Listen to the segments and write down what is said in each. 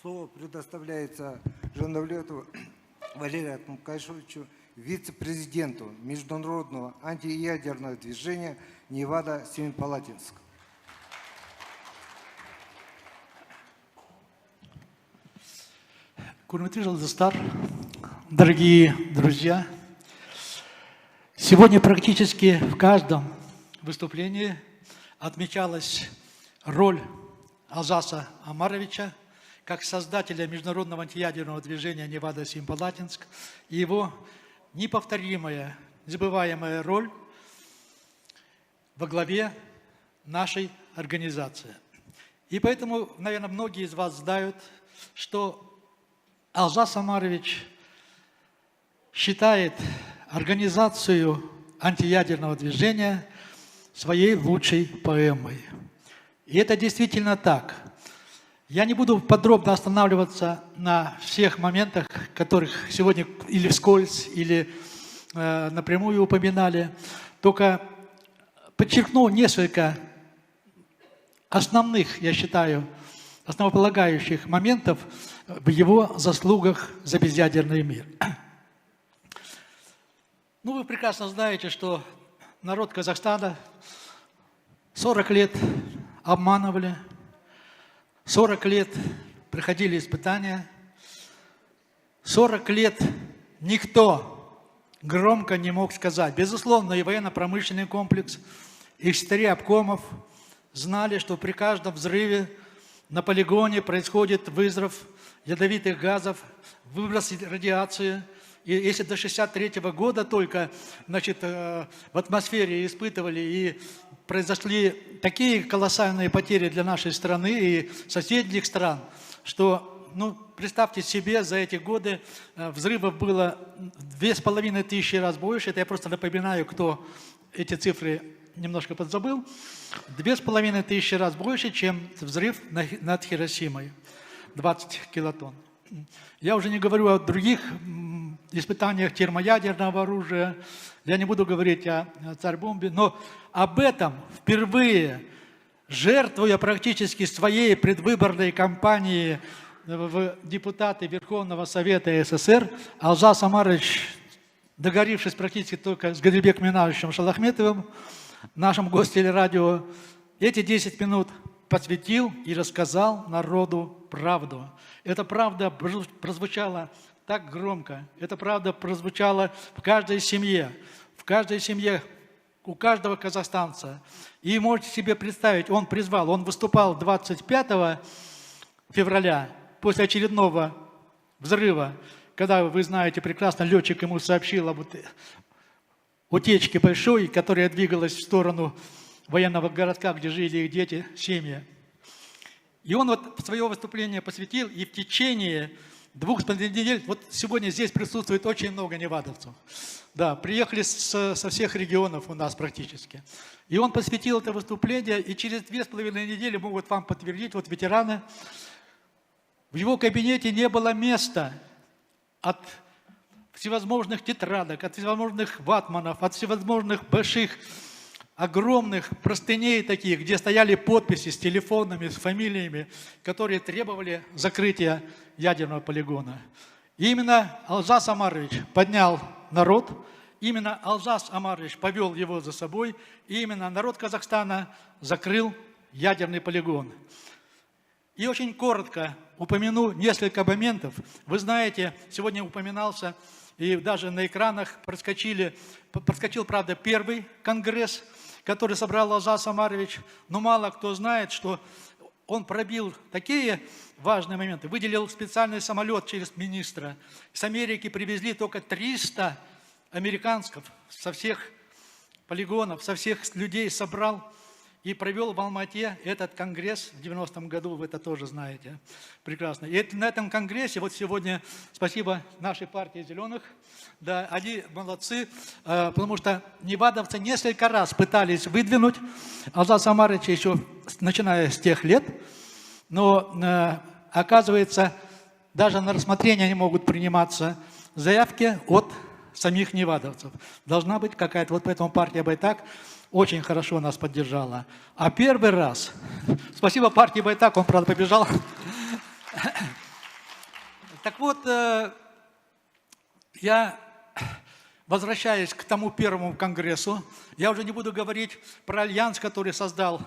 Слово предоставляется Жандавлетову Валерию Мукашевичу, вице-президенту Международного антиядерного движения Невада-Семипалатинск. Дорогие друзья, сегодня практически в каждом выступлении отмечалась роль Алжаса Омаровича как создателя Международного антиядерного движения Невада-Семипалатинск и его неповторимая, незабываемая роль во главе нашей организации. И поэтому, наверное, многие из вас знают, что Алжас Омарович считает организацию антиядерного движения своей лучшей поэмой. И это действительно так. Я не буду подробно останавливаться на всех моментах, которых сегодня или вскользь, или напрямую упоминали, только подчеркну несколько основных, я считаю, основополагающих моментов в его заслугах за безъядерный мир. Ну, вы прекрасно знаете, что народ Казахстана 40 лет обманывали, 40 лет проходили испытания, 40 лет никто громко не мог сказать. Безусловно, и военно-промышленный комплекс, и секретари обкомов знали, что при каждом взрыве на полигоне происходит взрыв ядовитых газов, выброс радиации. И если до 1963 года только, значит, в атмосфере испытывали и произошли такие колоссальные потери для нашей страны и соседних стран, что, ну, представьте себе, за эти годы взрывов было 2500 раз больше. Это я просто напоминаю, кто эти цифры немножко подзабыл. 2500 раз больше, чем взрыв над Хиросимой. 20 килотонн. Я уже не говорю о других испытаниях термоядерного оружия. Я не буду говорить о царь-бомбе. Но об этом впервые, жертвуя практически своей предвыборной кампании в депутаты Верховного Совета СССР, Алжас Омарович, договорившись практически только с Гадельбеком Минаевичем Шалахметовым, нашим гостелерадио, эти 10 минут посвятил и рассказал народу правду. Эта правда прозвучала так громко, эта правда прозвучала в каждой семье, у каждого казахстанца. И можете себе представить, он выступал 25 февраля после очередного взрыва, когда, вы знаете прекрасно, летчик ему сообщил об утечке большой, которая двигалась в сторону военного городка, где жили их дети, семьи. И он вот свое выступление посвятил, и в течение 2,5 недель, вот сегодня здесь присутствует очень много невадовцев. Да, приехали со всех регионов у нас практически. И он посвятил это выступление, и через 2,5 недели могут вам подтвердить, вот ветераны, в его кабинете не было места от всевозможных тетрадок, от всевозможных ватманов, от всевозможных больших, огромных простыней таких, где стояли подписи с телефонами, с фамилиями, которые требовали закрытия ядерного полигона. И именно Алжас Омарович поднял народ, именно Алжас Омарович повел его за собой, и именно народ Казахстана закрыл ядерный полигон. И очень коротко упомяну несколько моментов. Вы знаете, сегодня упоминался, и даже на экранах проскочил, правда, первый конгресс, который собрал Алжас Омарович, но мало кто знает, что он пробил такие важные моменты, выделил специальный самолет через министра. С Америки привезли только 300 американцев со всех полигонов, со всех людей собрал и провел в Алмате этот конгресс в 90-м году, вы это тоже знаете прекрасно. И на этом конгрессе, вот сегодня, спасибо нашей партии «Зеленых», да, они молодцы, потому что невадовцы несколько раз пытались выдвинуть Алжаса Омаровича еще начиная с тех лет, но оказывается, даже на рассмотрение не могут приниматься заявки от самих невадовцев. Должна быть какая-то, вот поэтому партия «Байтак» очень хорошо нас поддержала. А первый раз, спасибо партии «Байтак», он, правда, побежал. вот, я возвращаюсь к тому первому конгрессу. Я уже не буду говорить про альянс, который создал,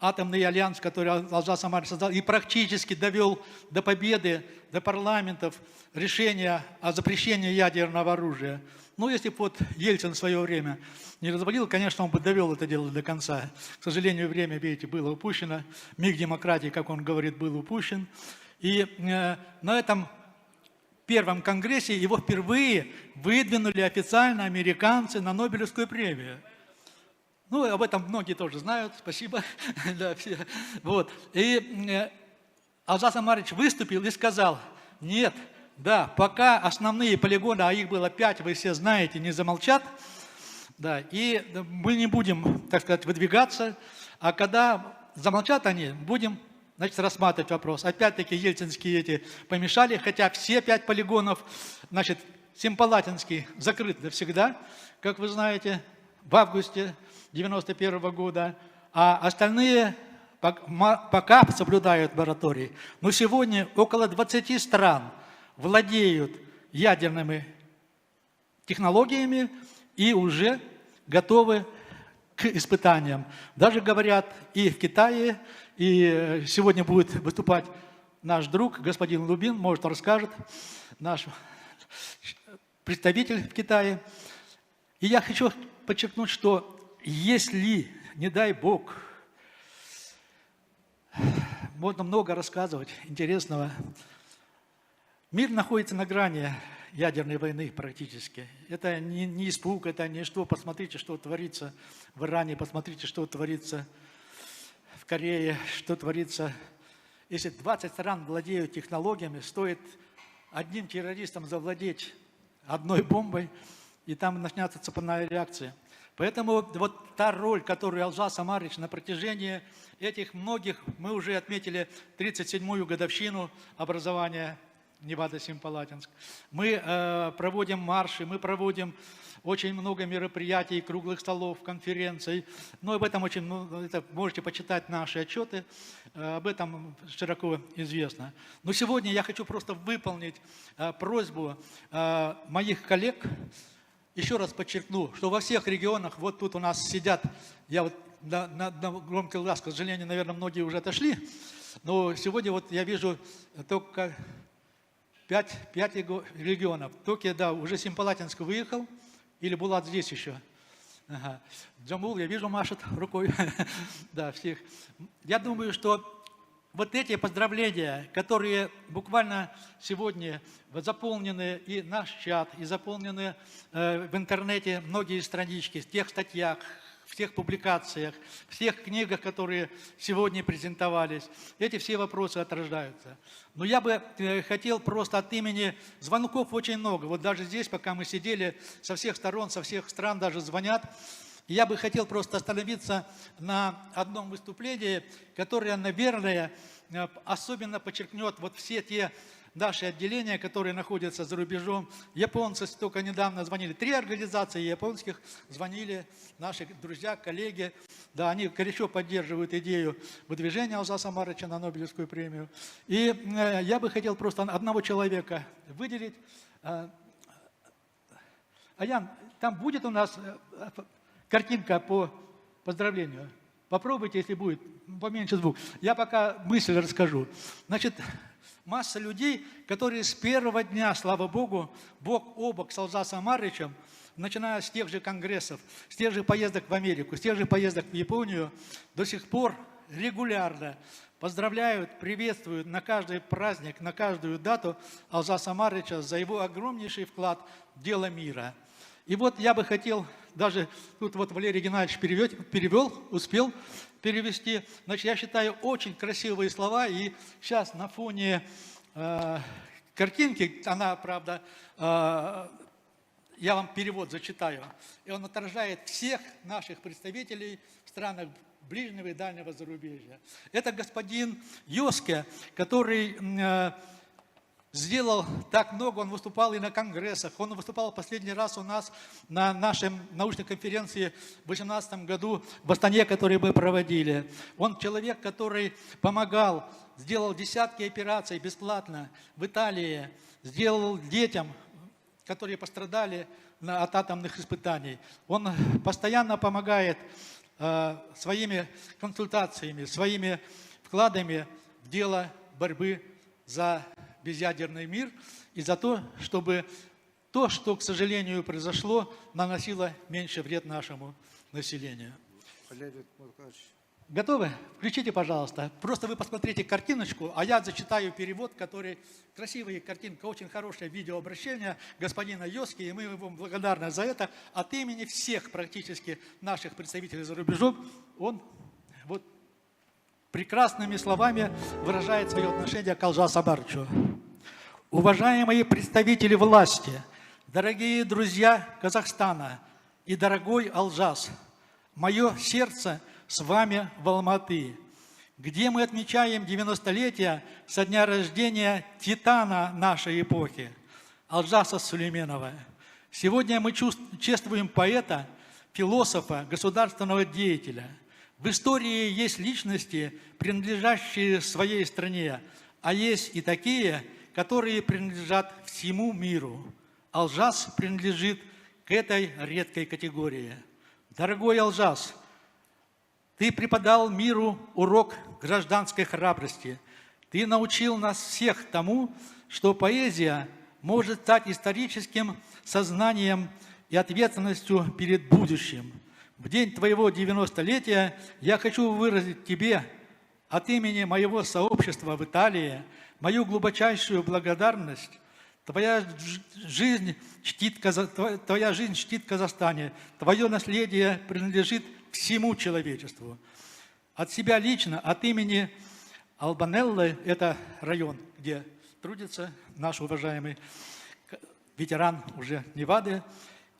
атомный альянс, который Алжас Омарович создал, и практически довел до победы, до парламентов решение о запрещении ядерного оружия. Ну, если бы вот Ельцин в свое время не развалил, конечно, он бы довел это дело до конца. К сожалению, время, видите, было упущено. Миг демократии, как он говорит, был упущен. И на этом первом конгрессе его впервые выдвинули официально американцы на Нобелевскую премию. Ну, об этом многие тоже знают, спасибо. Да, все. Вот. И Алжас Омарович выступил и сказал: нет, да, пока основные полигоны, а их было 5, вы все знаете, не замолчат, да, и мы не будем, так сказать, выдвигаться, а когда замолчат они, будем, значит, рассматривать вопрос. Опять-таки ельцинские эти помешали, хотя все 5 полигонов, значит, Семипалатинский закрыт навсегда, как вы знаете, в августе 1991 года, а остальные пока соблюдают мораторий. Но сегодня около 20 стран владеют ядерными технологиями и уже готовы к испытаниям. Даже говорят и в Китае, и сегодня будет выступать наш друг, господин Лубин, может, расскажет, наш представитель в Китае. И я хочу подчеркнуть, что если, не дай Бог, можно много рассказывать интересного, мир находится на грани ядерной войны практически. Это не испуг, это не что. Посмотрите, что творится в Иране, посмотрите, что творится в Корее, что творится. Если 20 стран владеют технологиями, стоит одним террористам завладеть одной бомбой, и там начнется цепная реакция. Поэтому вот та роль, которую Алжас Омарович на протяжении этих многих, мы уже отметили 37-ю годовщину образования Невада-Семипалатинск. Мы проводим марши, мы проводим очень много мероприятий, круглых столов, конференций. Но об этом очень, это можете почитать наши отчеты, об этом широко известно. Но сегодня я хочу просто выполнить просьбу моих коллег. Еще раз подчеркну, что во всех регионах, вот тут у нас сидят, я вот на громкий глаз, к сожалению, наверное, многие уже отошли, но сегодня вот я вижу только 5 регионов. Только, да, уже Семипалатинск выехал, или Булат здесь еще. Ага. Джамул, я вижу, машет рукой. Да, всех. Я думаю, что вот эти поздравления, которые буквально сегодня заполнены и наш чат, и заполнены в интернете многие странички, в тех статьях, в тех публикациях, в тех книгах, которые сегодня презентовались, эти все вопросы отражаются. Но я бы хотел просто от имени, звонков очень много, вот даже здесь, пока мы сидели, со всех сторон, со всех стран даже звонят. Я бы хотел просто остановиться на одном выступлении, которое, наверное, особенно подчеркнет вот все те наши отделения, которые находятся за рубежом. Японцы только недавно звонили, 3 организации японских звонили, наши друзья, коллеги. Да, они горячо поддерживают идею выдвижения Алжаса Омаровича на Нобелевскую премию. И я бы хотел просто одного человека выделить. Аян, там будет у нас картинка по поздравлению. Попробуйте, если будет, поменьше звук. Я пока мысль расскажу. Значит, масса людей, которые с первого дня, слава Богу, бок о бок с Алжасом Омаровичем, начиная с тех же конгрессов, с тех же поездок в Америку, с тех же поездок в Японию, до сих пор регулярно поздравляют, приветствуют на каждый праздник, на каждую дату Алжаса Омаровича за его огромнейший вклад в дело мира. И вот я бы хотел, даже тут вот Валерий Геннадьевич перевел, успел перевести. Значит, я считаю, очень красивые слова. И сейчас на фоне картинки, она, правда, я вам перевод зачитаю. И он отражает всех наших представителей в странах ближнего и дальнего зарубежья. Это господин Йоске, который сделал так много, он выступал и на конгрессах, он выступал последний раз у нас на нашей научной конференции в 2018 году в Астане, которую мы проводили. Он человек, который помогал сделал десятки операций бесплатно в Италии, сделал детям, которые пострадали от атомных испытаний. Он постоянно помогает своими консультациями, своими вкладами в дело борьбы за безъядерный мир и за то, чтобы то, что, к сожалению, произошло, наносило меньше вред нашему населению. Валерий Николаевич. Готовы? Включите, пожалуйста. Просто вы посмотрите картиночку, а я зачитаю перевод, который... Красивая картинка, очень хорошее видеообращение господина Йоски, и мы ему благодарны за это. От имени всех практически наших представителей за рубежом он вот прекрасными словами выражает свое отношение к Алжас Абарчу. Уважаемые представители власти, дорогие друзья Казахстана и дорогой Алжас, мое сердце с вами в Алматы, где мы отмечаем 90-летие со дня рождения титана нашей эпохи, Алжаса Сулейменова. Сегодня мы чествуем поэта, философа, государственного деятеля. В истории есть личности, принадлежащие своей стране, а есть и такие, которые принадлежат всему миру. Алжас принадлежит к этой редкой категории. Дорогой Алжас, ты преподал миру урок гражданской храбрости. Ты научил нас всех тому, что поэзия может стать историческим сознанием и ответственностью перед будущим. В день твоего 90-летия я хочу выразить тебе от имени моего сообщества в Италии мою глубочайшую благодарность. Твоя жизнь чтит Казахстане, твое наследие принадлежит всему человечеству. От себя лично, от имени Албанеллы, это район, где трудится наш уважаемый ветеран уже Невады,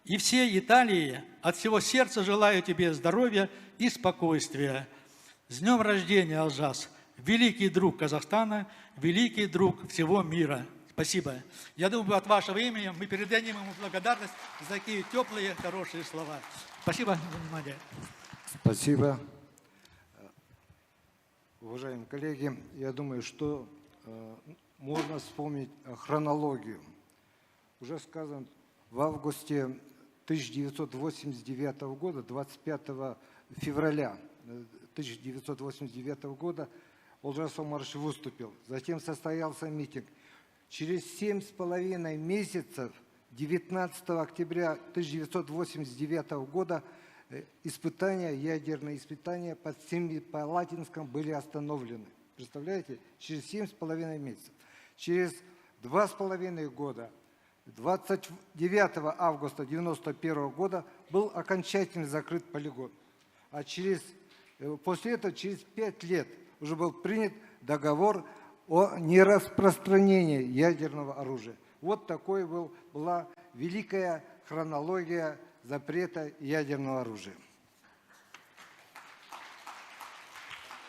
и всей Италии от всего сердца желаю тебе здоровья и спокойствия. С днем рождения, Алжас, великий друг Казахстана, великий друг всего мира. Спасибо. Я думаю, от вашего имени мы передадим ему благодарность за такие теплые, хорошие слова. Спасибо за внимание. Спасибо. Уважаемые коллеги, я думаю, что можно вспомнить хронологию. Уже сказано, в августе 1989 года, 25 февраля 1989 года Олжас Омарович выступил. Затем состоялся митинг. Через 7,5 месяцев, 19 октября 1989 года, ядерные испытания под Семипалатинском были остановлены. Представляете? Через 7,5 месяцев. Через 2,5 года, 29 августа 1991 года, был окончательно закрыт полигон. А после этого, через 5 лет, уже был принят договор о нераспространении ядерного оружия. Вот такой была великая хронология запрета ядерного оружия.